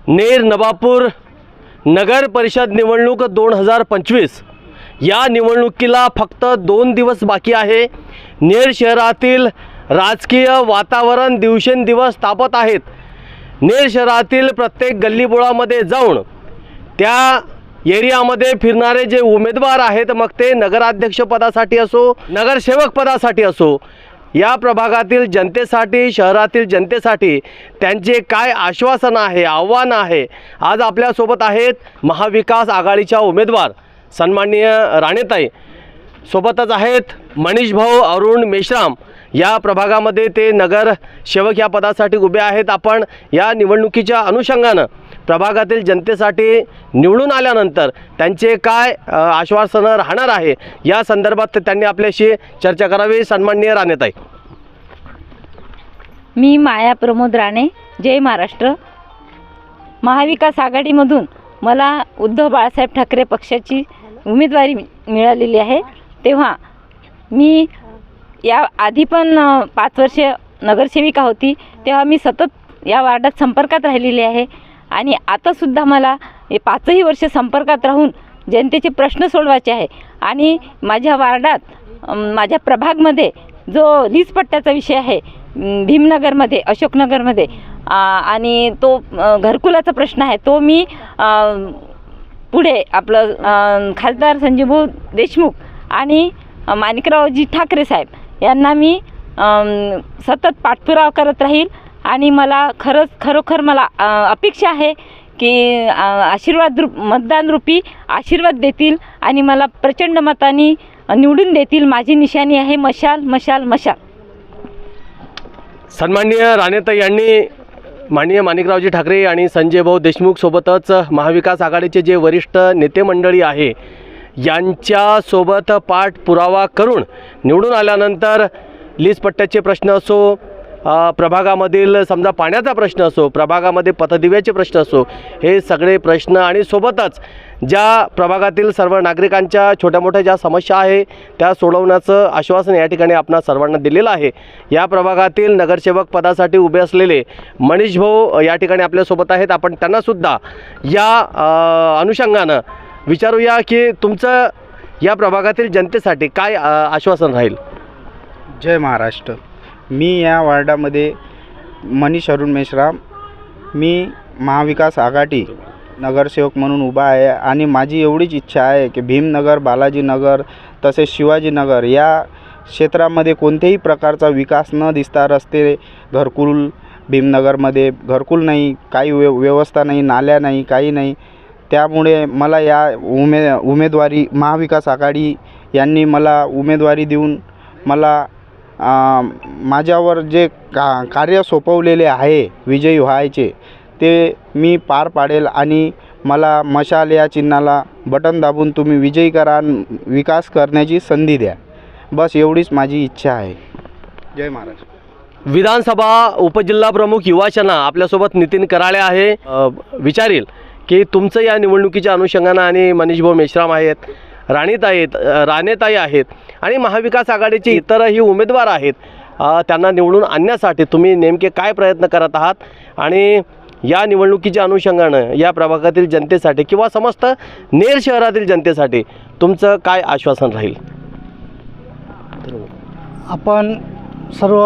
नेर नवापूर नगर परिषद निवडणूक 2025 या निवडणुकीला फक्त 2 दिवस बाकी आहे। नेर शहरातील राजकीय वातावरण दिवसेंदिवस तापत आहेत। नेर शहरातील प्रत्येक गल्लीबोळामध्ये जाऊन त्या एरियामध्ये फिरणारे जे उमेदवार आहेत, मग ते नगराध्यक्ष पदासाठी असो, नगरसेवक पदासाठी असो, या प्रभागातील जनतेसाठी, शहरातील जनतेसाठी त्यांचे काय आश्वासन आहे, आव्हान आहे, आज आपल्यासोबत आहेत महाविकास आघाडीच्या उमेदवार सन्माननीय राणेताई, सोबतच आहेत मनीष भाऊ अरुण मेश्राम। या प्रभागामध्ये ते नगरसेवक या पदासाठी उभे आहेत। आपण या निवडणुकीच्या अनुषंगानं प्रभागातील जनतेसाठी निवडून आल्यानंतर त्यांचे काय आश्वासनं राहणार आहे या संदर्भात त्यांनी आपल्याशी चर्चा करावी। सन्माननीय राणेताई, मी माया प्रमोद राणे, जय महाराष्ट्र। महाविकास आघाडीमधून मला उद्धव बाळासाहेब ठाकरे पक्षाची उमेदवारी मिळालेली आहे। तेव्हा मी या आधी पण 5 वर्ष नगरसेविका होती, तेव्हा मी सतत या वार्डात संपर्कात राहिलेली आहे आणि आतासुद्धा मला 5ही वर्ष संपर्कात राहून जनतेचे प्रश्न सोडवायचे आहे। आणि माझ्या वार्डात, माझ्या प्रभागमध्ये जो लीज पट्ट्याचा विषय आहे भीमनगरमध्ये, अशोकनगरमध्ये, आणि तो घरकुलाचा प्रश्न आहे, तो मी पुढे आपलं खासदार संजयभाऊ देशमुख आणि माणिकरावजी ठाकरे साहेब यांना मी सतत पाठपुरावा करत राहील। आणि मला खरोखर मला अपेक्षा आहे की मतदान रूपी आशीर्वाद देतील आणि मला प्रचंड मताने निवडून देतील। माझी निशाणी आहे मशाल मशाल मशाल। सन्माननीय राणेताई यांनी माननीय माणिकरावजी ठाकरे आणि संजयभाऊ देशमुख सोबतच महाविकास आघाडीचे जे वरिष्ठ नेते मंडळी आहे यांच्यासोबत पाठपुरावा करून निवडून आल्यानंतर लीज पट्ट्याचे प्रश्न असो, प्रभागामधील समजा पाण्याचा प्रश्न असो, प्रभागामध्ये पथदिव्याचे प्रश्न असो, हे सगळे प्रश्न आणि सोबतच ज्या प्रभागातील सर्व नागरिकांच्या छोट्या मोठ्या ज्या समस्या आहे त्या सोडवण्याचं आश्वासन या ठिकाणी आपणा सर्वांना दिलेलं आहे। या प्रभागातील नगरसेवक पदासाठी उभे असलेले मनीष भाऊ या ठिकाणी आपल्यासोबत आहेत। आपण त्यांनासुद्धा या अनुषंगानं विचारूया की तुमचं या प्रभागातील जनतेसाठी काय आश्वासन राहील। जय महाराष्ट्र। मी या वार्डामध्ये मनीष अरुण मेश्राम, मी महाविकास आघाडी नगरसेवक म्हणून उभा आहे आणि माझी एवढीच इच्छा आहे की भीमनगर, बालाजीनगर तसेच शिवाजीनगर या क्षेत्रामध्ये कोणत्याही प्रकारचा विकास न दिसता, रस्ते, घरकुल, भीमनगरमध्ये घरकुल नाही, काही व्यवस्था नाही, नाल्या नाही, काही नाही। त्यामुळे मला या उमेदवारी महाविकास आघाडी यांनी मला उमेदवारी देऊन मला माझ्यावर जे कार्य सोपवलेले आहे विजयी व्हायचे ते मी पार पाडेल आणि मला मशाल या चिन्हाला बटन दाबून तुम्ही विजयी करा, विकास करण्याची संधी द्या, बस एवढीच माझी इच्छा आहे। जय महाराष्ट्र। विधानसभा उपजिल्हा प्रमुख युवासेना आपल्यासोबत नितीन कराळे आहे। विचारील की तुमचं या निवडणुकीच्या अनुषंगानं आणि मनीषभाऊ मेश्राम आहेत, राणेताई आहेत आणि महाविकास आघाडीचे इतरही उमेदवार आहेत, त्यांना निवडून आणण्यासाठी तुम्ही नेमके काय प्रयत्न करत आहात आणि या निवडणुकीच्या अनुषंगानं या प्रभागातील जनतेसाठी किंवा समस्त नेर शहरातील जनतेसाठी तुमचं काय आश्वासन राहील। आपण सर्व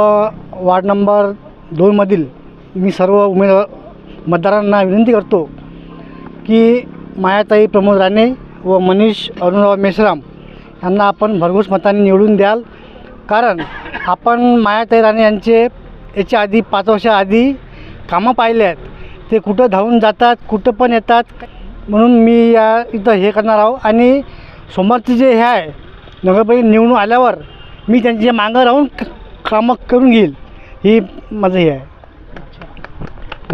वार्ड नंबर 2 मधील मी सर्व मतदारांना विनंती करतो की मायाताई प्रमोद राणे व मनीष अरुणराव मेश्राम यांना आपण भरघोस मताने निवडून द्याल। कारण आपण मायाताई राणे यांचे याच्या आधी 5 वर्षाआधी कामं पाहिले आहेत, ते कुठं धावून जातात, कुठं पण येतात, म्हणून मी या इथं हे करणार आहो आणि सोमवारचे जे हे आहे नगरपालिका निवडून आल्यावर मी त्यांच्या मागं राहून कामं करून घेईल, ही माझं हे आहे।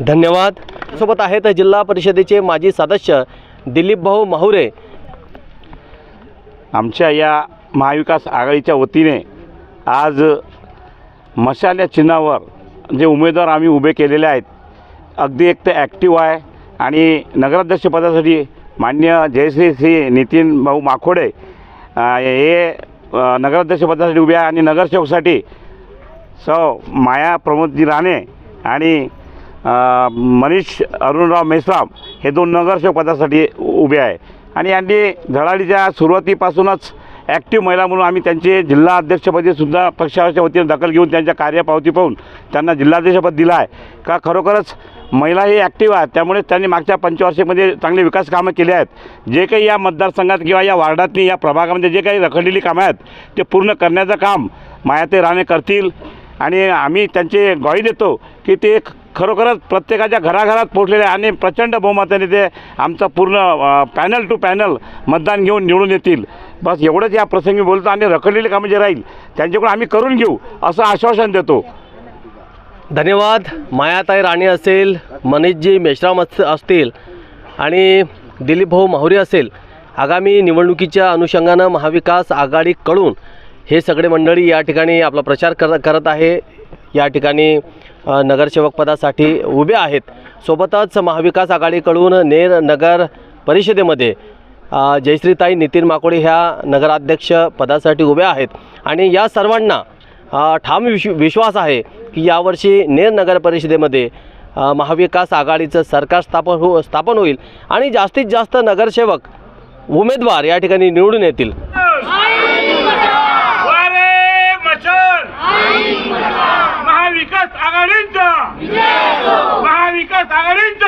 धन्यवाद। सोबत आहेत जिल्हा परिषदेचे माजी सदस्य दिलीप भाऊ माहुरे। आमच्या या महाविकास आघाडीच्या वतीने आज मशाल या चिन्हावर जे उमेदवार आम्ही उभे केलेले आहेत, अगदी एक तर ॲक्टिव्ह आहे आणि नगराध्यक्षपदासाठी माननीय जयश्री नितीन भाऊ माखोडे हे नगराध्यक्षपदासाठी उभे आहे आणि नगरसेवकसाठी माया प्रमोदजी राणे आणि मनीष अरुणराव मेश्राम हे 2 नगरसेवक पदासाठी उभे आहे आणि यांनी धडाडीच्या सुरुवातीपासूनच ॲक्टिव्ह महिला म्हणून आम्ही त्यांचे जिल्हा अध्यक्षपदी सुद्धा पक्षाच्या वतीने दखल घेऊन त्यांच्या कार्यपावती पाहून त्यांना जिल्हाध्यक्षपद दिलं आहे का खरोखरच महिला ही ॲक्टिव्ह आहेत. त्यामुळे त्यांनी मागच्या पंचवार्षिकमध्ये चांगले विकास कामं केले आहेत. जे काही या मतदारसंघात किंवा या वार्डातली या प्रभागामध्ये जे काही रखडलेली कामं आहेत ते पूर्ण करण्याचं काम मायाताई राणे करतील आणि आम्ही त्यांचे ग्वाही देतो की ते खरोखरच प्रत्येकाच्या घराघरात पोहोचलेले आणि प्रचंड बहुमताने ते आमचं पूर्ण पॅनल टू पॅनल मतदान घेऊन निवडून येतील. बस एवढंच या प्रसंगी बोलतो आणि रखडलेली कामं जे राहील त्यांच्याकडून आम्ही करून घेऊ असं आश्वासन देतो. धन्यवाद. मायाताई राणे असेल, मनीषजी मेश्राम असतील आणि दिलीप भाऊ माहुरे असेल. आगामी निवडणुकीच्या अनुषंगानं महाविकास आघाडीकडून हे सगळे मंडळी या ठिकाणी आपला प्रचार करत आहे. या ठिकाणी नगरसेवक पदासाठी उभे आहेत. सोबतच महाविकास आघाडीकडून नेर नगर परिषदेमध्ये जयश्रीताई नितीन माकोडे ह्या नगराध्यक्ष पदासाठी उभ्या आहेत आणि या सर्वांना ठाम विश्वास आहे की यावर्षी नेर नगर परिषदेमध्ये महाविकास आघाडीचं सरकार स्थापन होईल आणि जास्तीत जास्त नगरसेवक उमेदवार या ठिकाणी निवडून येतील. महाविकास आघाडीचा